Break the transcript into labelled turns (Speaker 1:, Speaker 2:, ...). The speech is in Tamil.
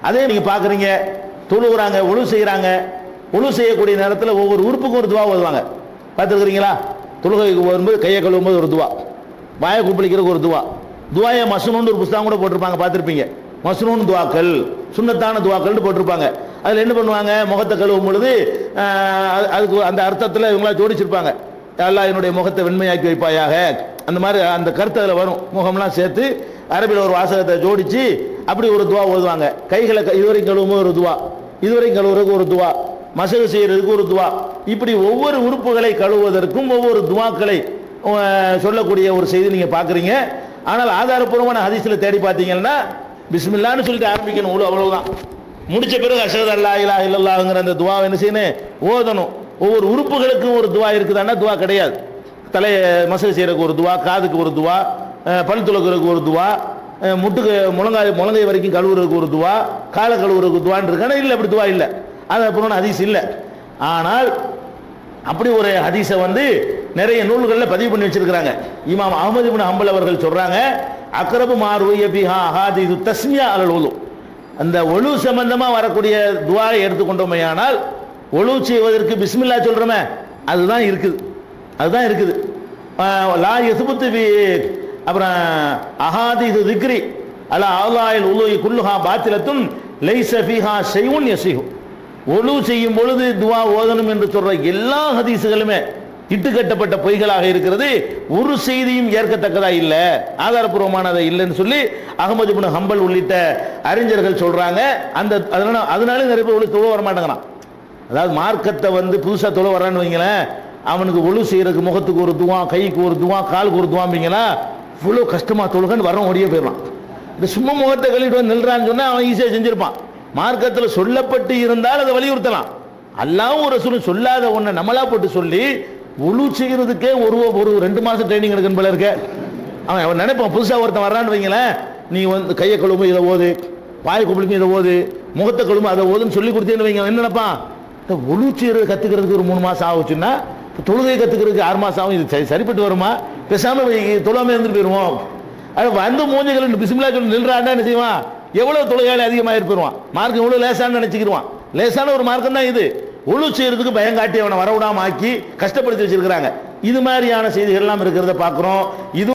Speaker 1: அதே நீங்க பாக்குறீங்க, தொழுகிறாங்க, ஒழு செய்யறாங்க, ஒழு செய்யக்கூடிய நேரத்தில் ஒவ்வொரு உறுப்புக்கும் ஒரு துவா ஓதுவாங்க. பார்த்துருக்கிறீங்களா? தொழுகைக்கு வரும்போது கையை கழுவும் போது ஒரு துவா, வாயை குப்பளிக்கிறதுக்கு ஒரு துவா, துவாயை மஸ்னூன்னு ஒரு புத்தகம் கூட போட்டிருப்பாங்க, பார்த்துருப்பீங்க. மஸ்னூன் துவாக்கள், சுன்னத்தான துவாக்கள்னு போட்டிருப்பாங்க. அதில் என்ன பண்ணுவாங்க, முகத்தை கழுவும் பொழுது அதுக்கு அந்த அர்த்தத்தில் இவங்களா ஜோடிச்சிருப்பாங்க. அல்லாஹ் என்னுடைய முகத்தை வெண்மையாக்கி வைப்பாயாக, அந்த மாதிரி அந்த கருத்து அதில் வரும். முகம்லாம் சேர்த்து அரபியில் ஒரு வாசகத்தை ஜோடிச்சு அப்படி ஒரு துவா ஓதுவாங்க. கைகளை இதுவரைக்கும் கழுவும் ஒரு துவா, இதுவரைக்கும் கழுவுறதுக்கு ஒரு துவா, மசகு செய்யறதுக்கு ஒரு துவா, இப்படி ஒவ்வொரு உறுப்புகளை கழுவுவதற்கும் ஒவ்வொரு துவாக்களை சொல்லக்கூடிய ஒரு செய்தி நீங்க பாக்குறீங்க. ஆனால் ஆதாரப்பூர்வமான ஹதீஸ்ல தேடி பார்த்தீங்கன்னா பிஸ்மில்லான்னு சொல்லிட்டு ஆரம்பிக்கணும், அவ்வளவுதான். முடிச்ச பிறகு அஷ்ஹது அல்லா இலாஹ இல்லல்லாஹ்ங்கிற அந்த துவா என்ன செய்யணும், ஓதணும். ஒவ்வொரு உறுப்புகளுக்கும் ஒரு துவா இருக்குதான்னா துவா கிடையாது. தலையை மசகு செய்யறதுக்கு ஒரு துவா, காதுக்கு ஒரு துவா, பல் துளக்குறதுக்கு ஒரு துவா, முட்டுக்கு முழங்கை வரைக்கும் கழுவுறதுக்கு ஒரு துவா, காலை கழுவுறதுக்கு துவான்னு இருக்கானா? இல்லை, அப்படி துவா இல்லை. அது அப்புறம் ஹதீஸ் இல்லை. ஆனால் அப்படி ஒரு ஹதீஸை நிறைய நூல்களில் பதிவு பண்ணி வச்சிருக்கிறாங்க. இமாம் அஹ்மது இப்னு ஹம்பல் அவர்கள் சொல்றாங்க, அக்ரபு மாருய பிஹா அஹாதீது தஸ்மியா அலல் உலு. அந்த ஒழு சம்பந்தமா வரக்கூடிய துவாவை எடுத்துக்கொண்டோமையானால் ஒழு செய்வதற்கு பிஸ்மில்லா சொல்றோமே, அதுதான் இருக்குது, அதுதான் இருக்குது. லா யஸ்புத்து பி அப்புறம் அஹாதீது திக்ரி அலா அல்லாஹில் உலூஇ குல்லுஹா பாத்திலத்துன் லைஸ ஃபீஹா ஷைஉன் யஸீஹு. ஒழு செய்யும் பொழுது துவா ஓதணும் என்று சொல்ற எல்லா ஹதீஸுகளுமே இட்டுக்கட்டப்பட்ட பொய்களாக இருக்கிறது. ஒரு செய்தியும் ஏற்கத்தக்கதா இல்ல, ஆதாரப்பூர்வமானதை இல்லைன்னு சொல்லி அஹ்மது இப்னு ஹம்பல் உள்ளிட்ட அறிஞர்கள் சொல்றாங்க. அந்த அதனால நிறைய பேர் தொழ வர மாட்டேங்கிறான். அதாவது மார்க்கத்தை புதுசா தொழ வரான்னு வைங்களேன், அவனுக்கு ஒழு செய்யறதுக்கு முகத்துக்கு ஒரு துவா, கைக்கு ஒரு துவா, காலுக்கு ஒரு துவாம்பிங்களா, இவ்வளோ கஷ்டமா தொழுகன்னு வரவன் ஓடியே போயிடலாம். இந்த சும்மா முகத்தை கழுவிட்டு நில்றான்னு சொன்னா அவன் ஈஸியாக செஞ்சிருப்பான். மார்க்கத்தில் சொல்லப்பட்டு இருந்தால் அதை வலியுறுத்தலாம். அல்லாஹ்வும் ஒரு ரசூலும் சொல்லாத ஒன்றை நம்மளா போட்டு சொல்லி ஒழு செய்யறதுக்கே ஒரு 2 மாசம் ட்ரைனிங் எடுக்கணும் போல இருக்க. அவன் நினைப்பான், புதுசாக ஒருத்தன் வர்றான்னு வைங்களேன், நீ கையை கழுவும் இதை ஓது, வாய் குப்பிளுக்கும் இதை ஓது, முகத்தை கழுவும் அதை ஓதுன்னு சொல்லி கொடுத்தேன்னு வைங்க, என்ன நினைப்பான், ஒழு செய்யறது கத்துக்கிறதுக்கு ஒரு 3 மாசம் ஆகுச்சுன்னா தொழுகை கத்துக்கிறதுக்கு 6 மாசம் ஆகும், இது சரிப்பட்டு வருமா, பேசாம தொழாம இருந்துட்டு போயிருவோம். அது மூஞ்சிகள் பிஸ்மில்லா சொல்லி நில்றாண்டா என்ன செய்வான், எவ்வளவு தொழுகையாளி அதிகமாக இருப்பிடுவான். மார்க்கம் எவ்வளவு லேசான்னு நினைச்சுக்கிடுவான். லேசான ஒரு மார்க்கம் தான் இது. ஒழு செய்யறதுக்கு பயங்காட்டி அவனை வரவிடாம ஆக்கி கஷ்டப்படுத்தி வச்சிருக்கிறாங்க. இது மாதிரியான செய்திகள் எல்லாம் இருக்கிறத பார்க்கிறோம். இது